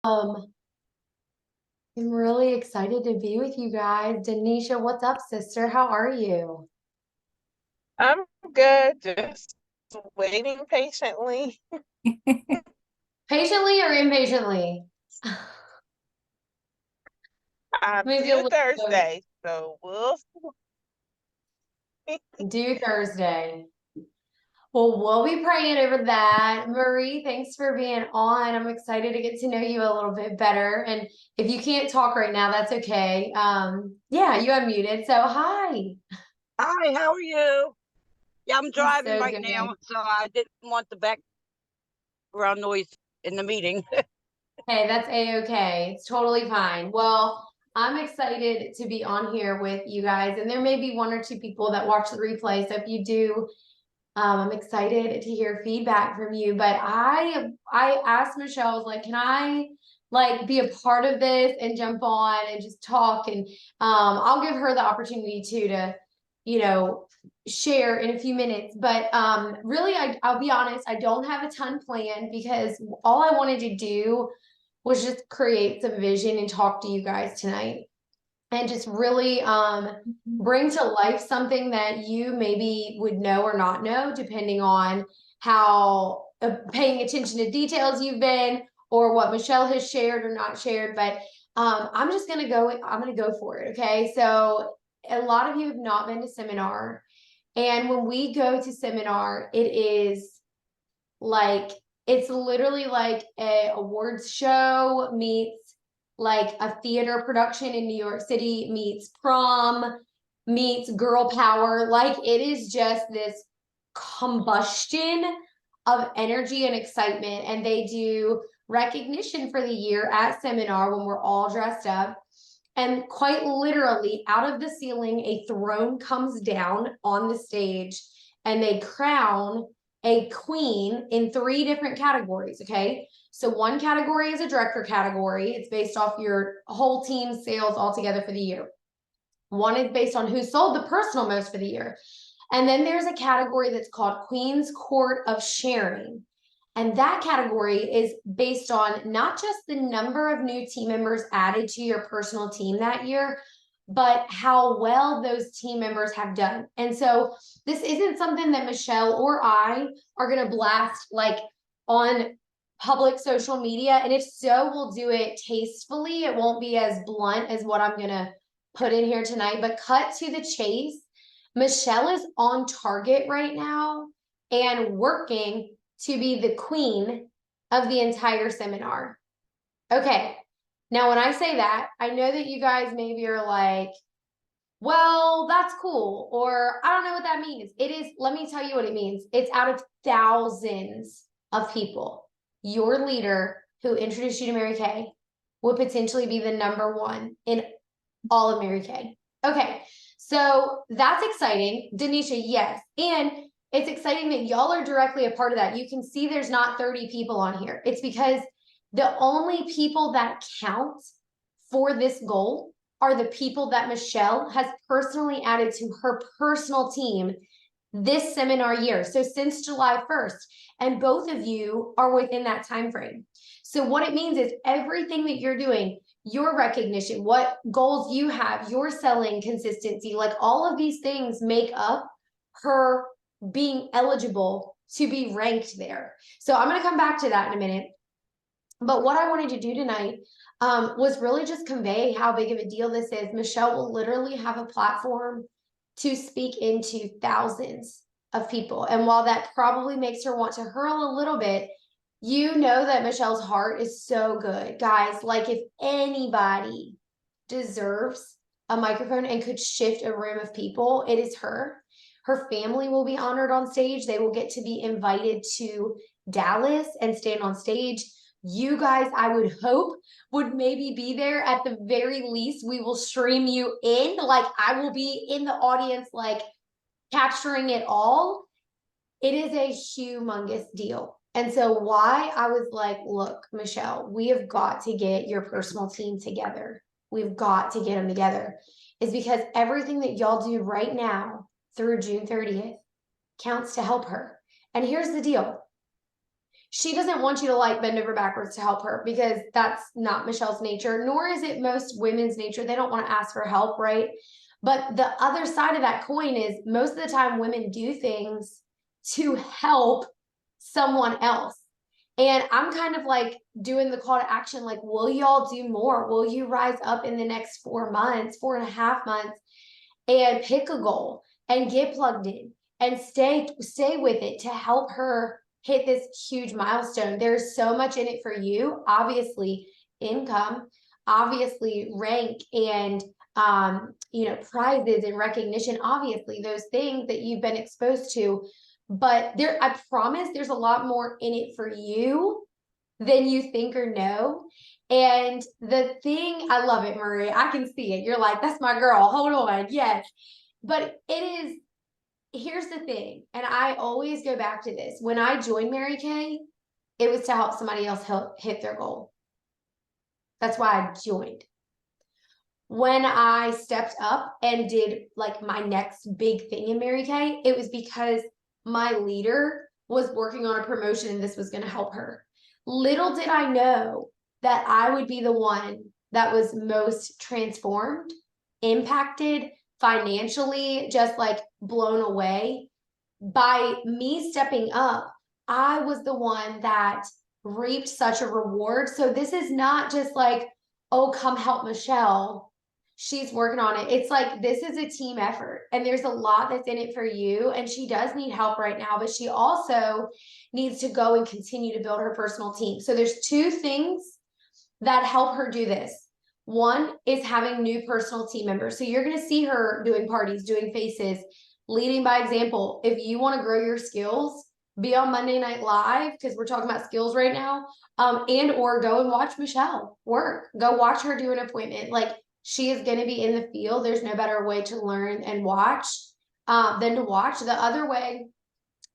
Um, I'm really excited to be with you guys. Denisha, what's up, sister? How are you? I'm good, just waiting patiently. Patiently or impatiently? Maybe a Due little both. Thursday, so we'll see. Due Thursday. Well, we'll be praying over that. Marie, thanks for being on. I'm excited to get to know you a little bit better. And if you can't talk right now, that's okay. Yeah, you unmuted. So hi. Hi, how are you? Yeah, I'm I'm driving so right good. now, so I didn't want the background noise in the meeting. Hey, that's a-okay. It's totally fine. Well, I'm excited to be on here with you guys, and there may be one or two people that watch the replay. So if you do, I'm excited to hear feedback from you. But I asked Michelle, I was like, can I like be a part of this and jump on and just talk? And I'll give her the opportunity too to, you know, share in a few minutes. But really, I'll be honest, I don't have a ton planned because all I wanted to do was just create some vision and talk to you guys tonight and just really bring to life something that you maybe would know or not know depending on how paying attention to details you've been or what Michelle has shared or not shared. But I'm just gonna go for it. Okay, so a lot of you have not been to seminar, and when we go to seminar, it is like it's literally like a awards show meets like a theater production in New York City meets prom meets girl power. Like it is just this combustion of energy and excitement. And they do recognition for the year at seminar when we're all dressed up. And quite literally, out of the ceiling, a throne comes down on the stage and they crown a queen in three different categories. Okay. So one category is a director category. It's based off your whole team sales altogether for the year. One is based on who sold the personal most for the year. And then there's a category that's called Queen's Court of Sharing. And that category is based on not just the number of new team members added to your personal team that year, but how well those team members have done. And so this isn't something that Michelle or I are going to blast like on public social media. And if so, we'll do it tastefully. It won't be as blunt as what I'm going to put in here tonight, but cut to the chase. Michelle is on target right now and working to be the queen of the entire seminar. Okay. Now, when I say that, I know that you guys maybe are like, well, that's cool. Or I don't know what that means. It is, let me tell you what it means. It's out of thousands of people. Your leader who introduced you to Mary Kay would potentially be the number one in all of Mary Kay. Okay, so that's exciting. Denisha, yes. And it's exciting that y'all are directly a part of that. You can see there's not 30 people on here. It's because the only people that count for this goal are the people that Michelle has personally added to her personal team this seminar year. So since July 1st, and both of you are within that time frame. So what it means is everything that you're doing, your recognition, what goals you have, your selling consistency, like all of these things make up her being eligible to be ranked there. So I'm going to come back to that in a minute. But what I wanted to do tonight was really just convey how big of a deal this is. Michelle will literally have a platform to speak into thousands of people. And while that probably makes her want to hurl a little bit, you know that Michelle's heart is so good. Guys, like if anybody deserves a microphone and could shift a room of people, it is her. Her family will be honored on stage. They will get to be invited to Dallas and stand on stage. You guys, I would hope, would maybe be there at the very least. We will stream you in. Like I will be in the audience, like capturing it all. It is a humongous deal. And so why I was like, look, Michelle, we have got to get your personal team together. We've got to get them together. Is because everything that y'all do right now through June 30th counts to help her. And here's the deal. she doesn't want you to like bend over backwards to help her, because that's not Michelle's nature, nor is it most women's nature. They don't want to ask for help, right? But the other side of that coin is most of the time women do things to help someone else. And I'm kind of like doing the call to action, like, will y'all do more? Will you rise up in the next 4 months, 4.5 months, and pick a goal and get plugged in and stay with it to help her hit this huge milestone? There's so much in it for you. Obviously, income, obviously rank, and prizes and recognition, obviously those things that you've been exposed to. But I promise there's a lot more in it for you than you think or know. And the thing, I love it, Marie. I can see it. You're like, that's my girl. Hold on. Yes. But here's the thing. And I always go back to this. When I joined Mary Kay, it was to help somebody else hit their goal. That's why I joined. When I stepped up and did like my next big thing in Mary Kay, it was because my leader was working on a promotion and this was going to help her. Little did I know that I would be the one that was most transformed, impacted financially, just like blown away by me stepping up. I was the one that reaped such a reward. So this is not just like, oh, come help Michelle, she's working on it. It's like, this is a team effort, and there's a lot that's in it for you. And she does need help right now, but she also needs to go and continue to build her personal team. So there's 2 things that help her do this. One is having new personal team members. So you're going to see her doing parties, doing faces, leading by example. If you want to grow your skills, be on Monday Night Live, because we're talking about skills right now, and or go and watch Michelle work. Go watch her do an appointment. Like, she is going to be in the field. There's no better way to learn and watch than to watch. The other way,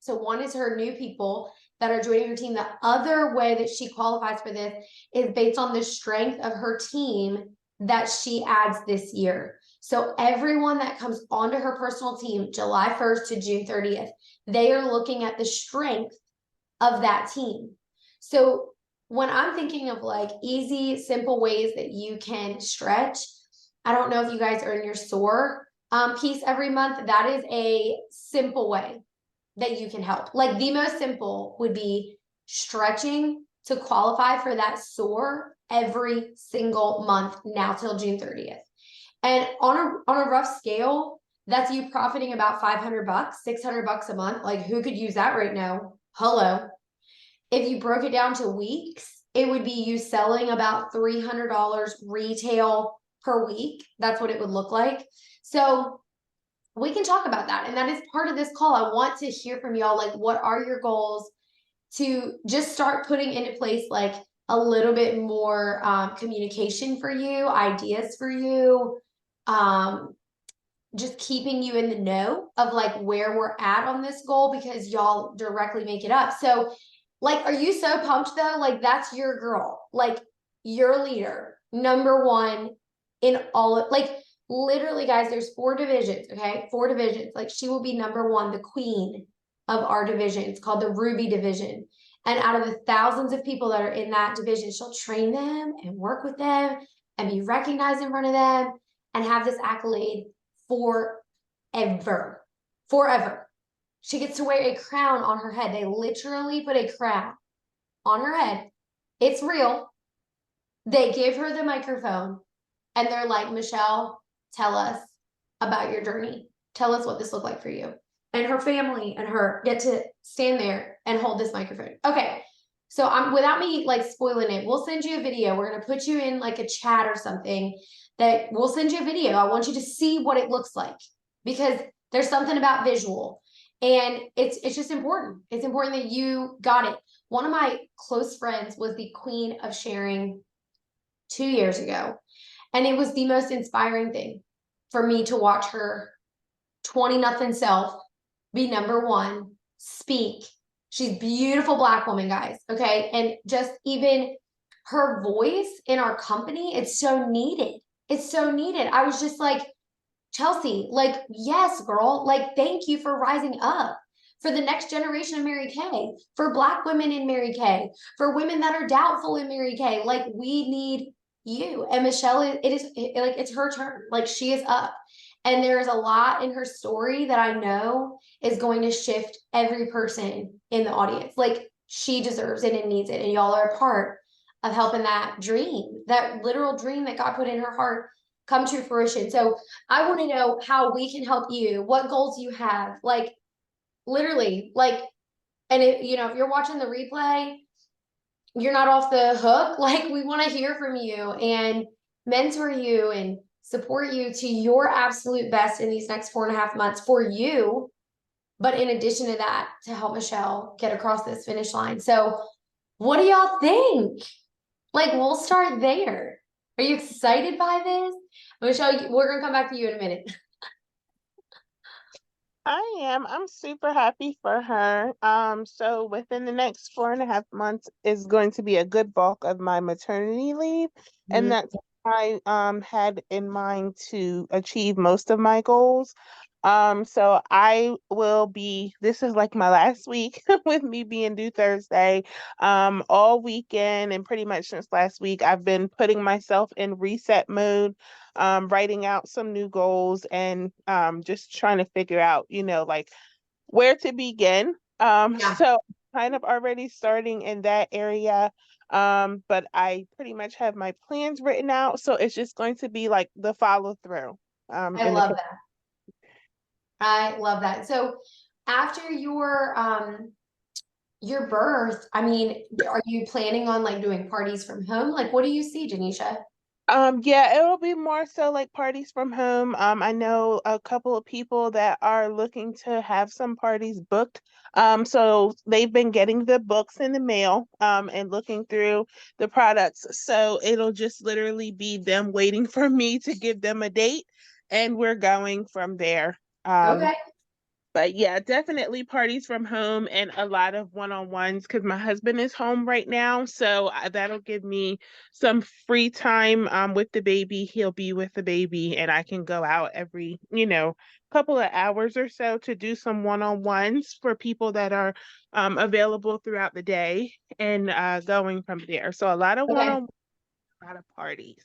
so one is her new people that are joining her team. The other way that she qualifies for this is based on the strength of her team that she adds this year. So everyone that comes onto her personal team, July 1st to June 30th, they are looking at the strength of that team. So when I'm thinking of like easy, simple ways that you can stretch, I don't know if you guys earn your SOAR piece every month. That is a simple way that you can help. Like, the most simple would be stretching to qualify for that SOAR every single month now till June 30th. And on a rough scale, that's you profiting about $500, $600 a month. Like, who could use that right now? Hello. If you broke it down to weeks, it would be you selling about $300 retail per week. That's what it would look like. So we can talk about that. And that is part of this call. I want to hear from y'all. Like, what are your goals to just start putting into place, like a little bit more communication for you, ideas for you, just keeping you in the know of like where we're at on this goal, because y'all directly make it up. So like, are you so pumped though? Like, that's your girl, like your leader, number one in all of, like, literally guys, there's 4 divisions. Okay. 4 divisions. Like, she will be number one, the queen of our division. It's called the Ruby division. And out of the thousands of people that are in that division, she'll train them and work with them and be recognized in front of them and have this accolade forever. She gets to wear a crown on her head. They literally put a crown on her head. It's real. They give her the microphone and they're like, Michelle, tell us about your journey. Tell us what this looked like for you. And her family and her get to stand there and hold this microphone. Okay. So without me like spoiling it, we'll send you a video. We're going to put you in like a chat or something that we'll send you a video. I want you to see what it looks like, because there's something about visual, and it's just important. It's important that you got it. One of my close friends was the queen of sharing 2 years ago. And it was the most inspiring thing for me to watch her 20-0 self be number one, speak. She's beautiful Black woman, guys. Okay. And just even her voice in our company, it's so needed. It's so needed. I was just like, Chelsea, like, yes, girl, like, thank you for rising up. for the next generation of Mary Kay, for Black women in Mary Kay, for women that are doubtful in Mary Kay. Like, we need you. And Michelle, like, it's her turn. Like, she is up. And there's a lot in her story that I know is going to shift every person in the audience. Like, she deserves it and needs it. And y'all are a part of helping that dream, that literal dream that God put in her heart, come to fruition. So I want to know how we can help you, what goals you have, like, literally, like, and if you're watching the replay, you're not off the hook. Like, we want to hear from you and mentor you and support you to your absolute best in these next 4.5 months for you. But in addition to that, to help Michelle get across this finish line. So what do y'all think? Like, we'll start there. Are you excited by this? Michelle, we're gonna come back to you in a minute. I am. I'm super happy for her. So within the next 4.5 months is going to be a good bulk of my maternity leave, and that's what I had in mind to achieve most of my goals. So I will be, this is like my last week with me being due Thursday. All weekend and pretty much since last week, I've been putting myself in reset mode, writing out some new goals and just trying to figure out, like where to begin. Yeah. So kind of already starting in that area. But I pretty much have my plans written out. So it's just going to be like the follow through. I love that. I love that. So after your birth, I mean, are you planning on like doing parties from home? Like, what do you see, Janisha? Yeah, it'll be more so like parties from home. I know a couple of people that are looking to have some parties booked. So they've been getting the books in the mail, and looking through the products. So it'll just literally be them waiting for me to give them a date, and we're going from there. Um, Okay. but yeah, definitely parties from home and a lot of one-on-ones because my husband is home right now. So that'll give me some free time with the baby. He'll be with the baby and I can go out every, couple of hours or so to do some one-on-ones for people that are available throughout the day and going from there. So a lot of Okay. one-on-one, a lot of parties.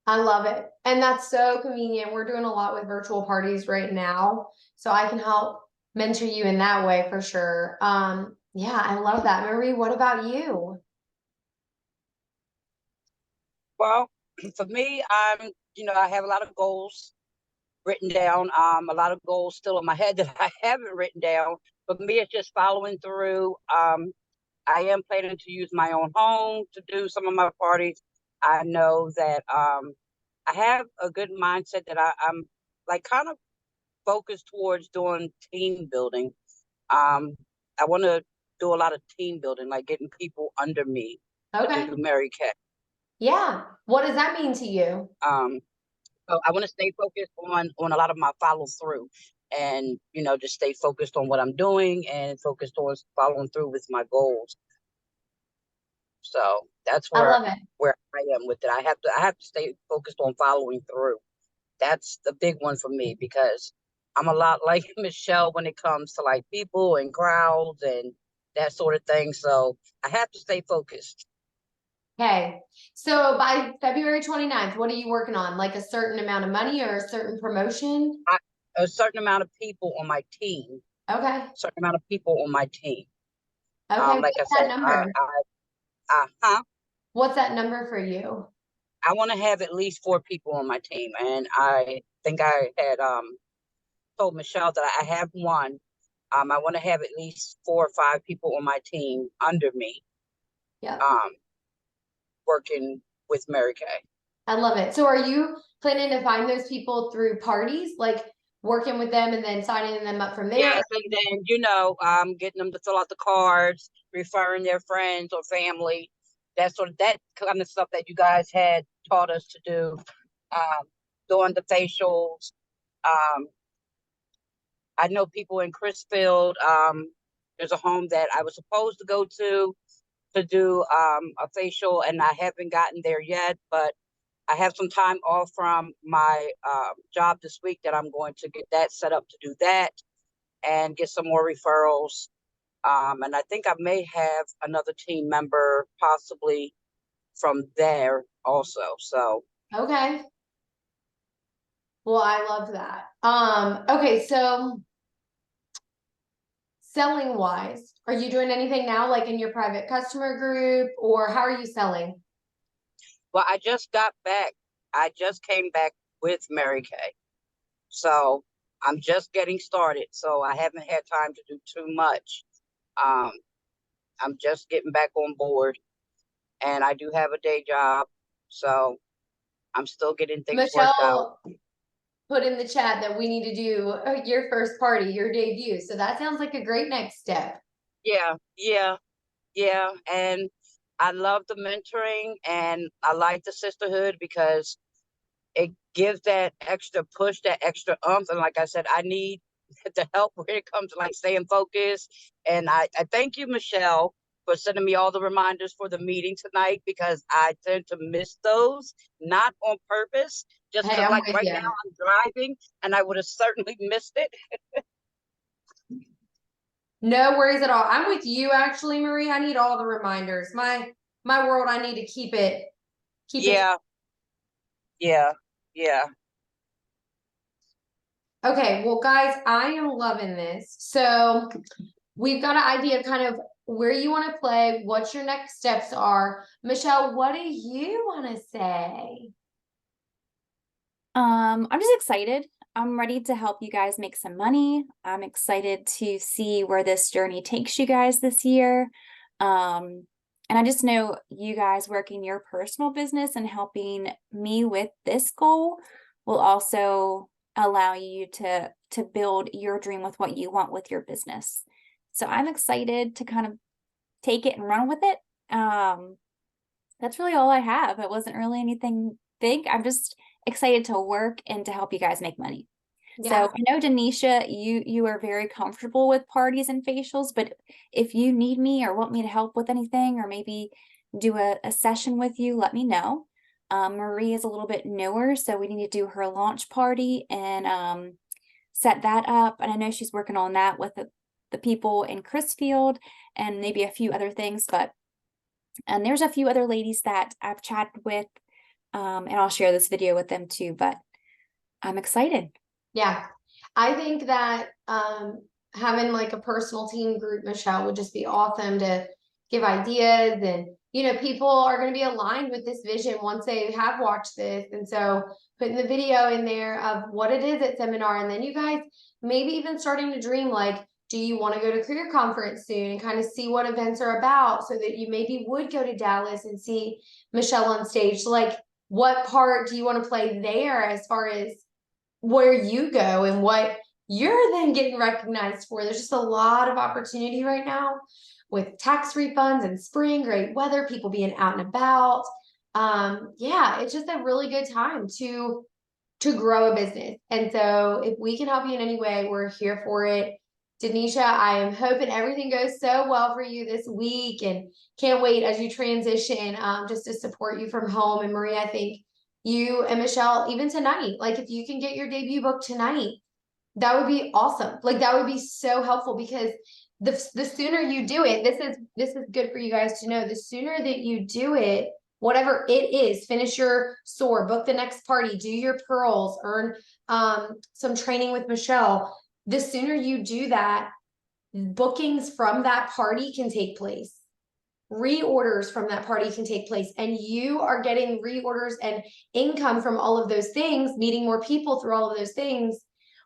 I love it. And that's so convenient. We're doing a lot with virtual parties right now, so I can help mentor you in that way for sure. Yeah, I love that. Marie, what about you? Well, for me, I have a lot of goals written down. A lot of goals still in my head that I haven't written down. For me, it's just following through. I am planning to use my own home to do some of my parties. I know that I have a good mindset that I'm like kind of focused towards doing team building. I want to do a lot of team building, like getting people under me to Okay. do Mary Kay. Yeah. What does that mean to you? Um, so I want to stay focused on a lot of my follow through, and just stay focused on what I'm doing and focused on following through with my goals. So that's I where love it. I am with it. I have to stay focused on following through. That's the big one for me because I'm a lot like Michelle when it comes to like people and crowds and that sort of thing. So I have to stay focused. Okay. So by February 29th, what are you working on? Like a certain amount of money or a certain promotion? A certain amount of people on my team, Okay. certain amount of people on my team. Okay. Like I What's that said, number? huh? What's that number for you? I want to have at least 4 people on my team, and I think I had told Michelle that I have one. I want to have at least 4 or 5 people on my team under me, Yeah. um, working with Mary Kay. I love it. So are you planning to find those people through parties, like working with them and then signing them up from there? Yes, and then getting them to fill out the cards, referring their friends or family, that kind of stuff that you guys had taught us to do, doing the facials. Um, I know people in Chrisfield. There's a home that I was supposed to go to do a facial, and I haven't gotten there yet, but I have some time off from my job this week that I'm going to get that set up to do that. and get some more referrals. And I think I may have another team member possibly from there also. So Okay. Well, I love that. Okay, so selling wise, are you doing anything now, like in your private customer group, or how are you selling? well, I just got back. I just came back with Mary Kay. So I'm just getting started. So I haven't had time to do too much. Um, I'm just getting back on board, and I do have a day job. So I'm still getting things worked out. Michelle put in the chat that we need to do your first party, your debut. So that sounds like a great next step. Yeah, yeah, yeah. And I love the mentoring and I like the sisterhood because it gives that extra push, that extra umph. And like I said, I need the help when it comes to like staying focused. And I thank you, Michelle, for sending me all the reminders for the meeting tonight because I tend to miss those, not on purpose, just Hey, because I'm like with right you. now I'm driving and I would have certainly missed it. No worries at all. I'm with you actually, Marie. I need all the reminders. My world, I need to keep it. Yeah, yeah, yeah. Okay, well, guys, I am loving this. So we've got an idea of kind of where you want to play, what your next steps are. Michelle, what do you want to say? I'm just excited. I'm ready to help you guys make some money. I'm excited to see where this journey takes you guys this year. And I just know you guys working your personal business and helping me with this goal will also allow you to build your dream with what you want with your business. So I'm excited to kind of take it and run with it. That's really all I have. It wasn't really anything big. I'm just excited to work and to help you guys make money. Yeah. So I know Denisha, you are very comfortable with parties and facials, but if you need me or want me to help with anything or maybe do a session with you, let me know. Marie is a little bit newer, so we need to do her launch party and set that up. And I know she's working on that with the people in Crisfield and maybe a few other things, and there's a few other ladies that I've chatted with, and I'll share this video with them too, but I'm excited. Yeah. I think that having like a personal team group, Michelle, would just be awesome to give ideas and people are going to be aligned with this vision once they have watched this. And so putting the video in there of what it is at seminar, and then you guys maybe even starting to dream like, do you want to go to career conference soon and kind of see what events are about so that you maybe would go to Dallas and see Michelle on stage? Like, what part do you want to play there as far as where you go and what you're then getting recognized for? There's just a lot of opportunity right now with tax refunds and spring, great weather, people being out and about. Yeah, it's just a really good time to grow a business. And so if we can help you in any way, we're here for it. Denisha, I am hoping everything goes so well for you this week and can't wait as you transition, just to support you from home. And Marie, I think you and Michelle, even tonight, like if you can get your debut book tonight, that would be awesome. Like that would be so helpful because the sooner you do it, this is good for you guys to know. The sooner that you do it, whatever it is, finish your SOAR, book the next party, do your pearls, earn some training with Michelle. The sooner you do that, bookings from that party can take place. Reorders from that party can take place, and you are getting reorders and income from all of those things, meeting more people through all of those things.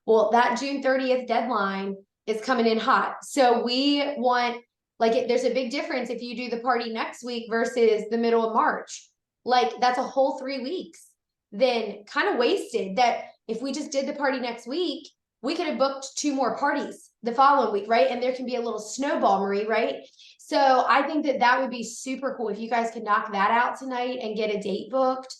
Well, that June 30th deadline is coming in hot. So we want, like, there's a big difference if you do the party next week versus the middle of March. Like, that's a whole 3 weeks. Then kind of wasted that if we just did the party next week, we could have booked 2 more parties the following week, right? And there can be a little snowball, Marie, right? So I think that that would be super cool if you guys could knock that out tonight and get a date booked.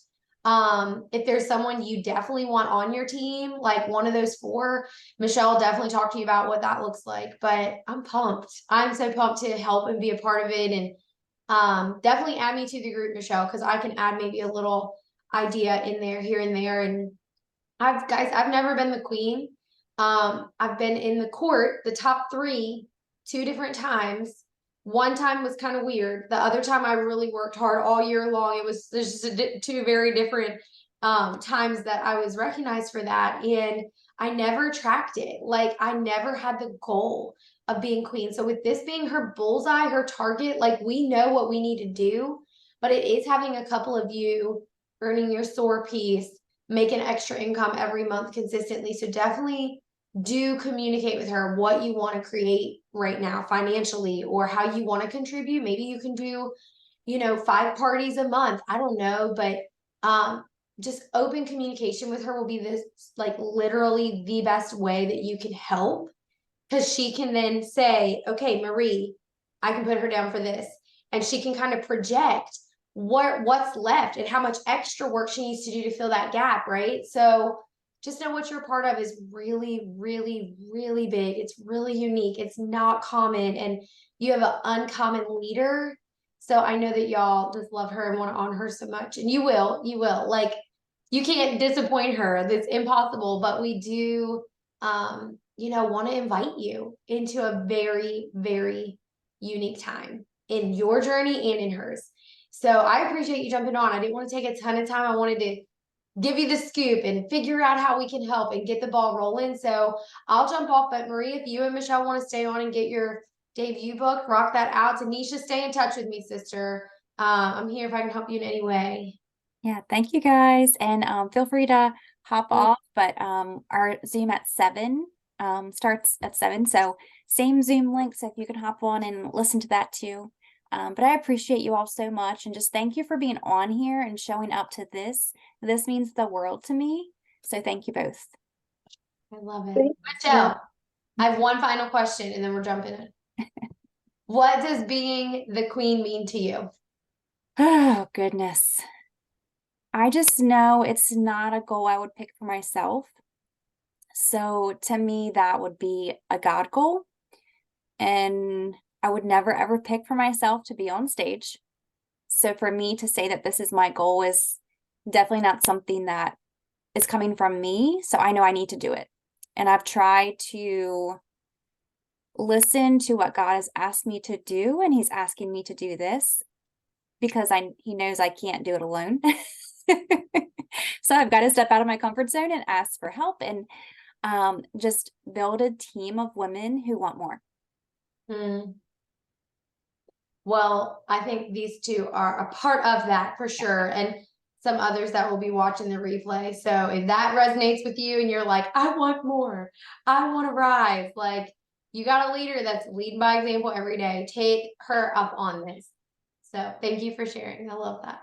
If there's someone you definitely want on your team, like one of those 4, Michelle definitely talk to you about what that looks like. But I'm pumped. I'm so pumped to help and be a part of it. And definitely add me to the group, Michelle, because I can add maybe a little idea in there here and there. And I've never been the queen. I've been in the court, the top 3, 2 different times. One time was kind of weird. The other time I really worked hard all year long. It was there's just 2 very different times that I was recognized for that. And I never tracked it. Like I never had the goal of being queen. So with this being her bullseye, her target, like we know what we need to do, but it is having a couple of you earning your SOAR piece, making extra income every month consistently. So definitely do communicate with her what you want to create right now financially or how you want to contribute. Maybe you can do, 5 parties a month. I don't know, but just open communication with her will be this like literally the best way that you can help, because she can then say, okay, Marie, I can put her down for this, and she can kind of project what's left and how much extra work she needs to do to fill that gap, right? So just know what you're part of is really, really, really big. It's really unique. It's not common, and you have an uncommon leader. So I know that y'all just love her and want to honor her so much, and you will. Like you can't disappoint her. That's impossible. But we do, want to invite you into a very, very unique time in your journey and in hers. So I appreciate you jumping on. I didn't want to take a ton of time. I wanted to give you the scoop and figure out how we can help and get the ball rolling. So I'll jump off, but Marie, if you and Michelle want to stay on and get your debut book, rock that out. Tanisha, stay in touch with me, sister. I'm here if I can help you in any way. Yeah, thank you guys. And feel free to hop off, but our Zoom at 7 starts at 7. So same Zoom link. So if you can hop on and listen to that too. But I appreciate you all so much, and just thank you for being on here and showing up to this. This means the world to me. So thank you both. I love it. Thank Michelle, I have one final question and then we're jumping in. What does being the queen mean to you? Oh, goodness. I just know it's not a goal I would pick for myself. So to me, that would be a God goal. And I would never ever pick for myself to be on stage. So for me to say that this is my goal is definitely not something that is coming from me. So I know I need to do it. And I've tried to listen to what God has asked me to do. And he's asking me to do this because he knows I can't do it alone. So I've got to step out of my comfort zone and ask for help and just build a team of women who want more. Well, I think these 2 are a part of that for sure. And some others that will be watching the replay. So if that resonates with you and you're like, I want more, I want to rise, like you got a leader that's leading by example every day. Take her up on this. So thank you for sharing. I love that.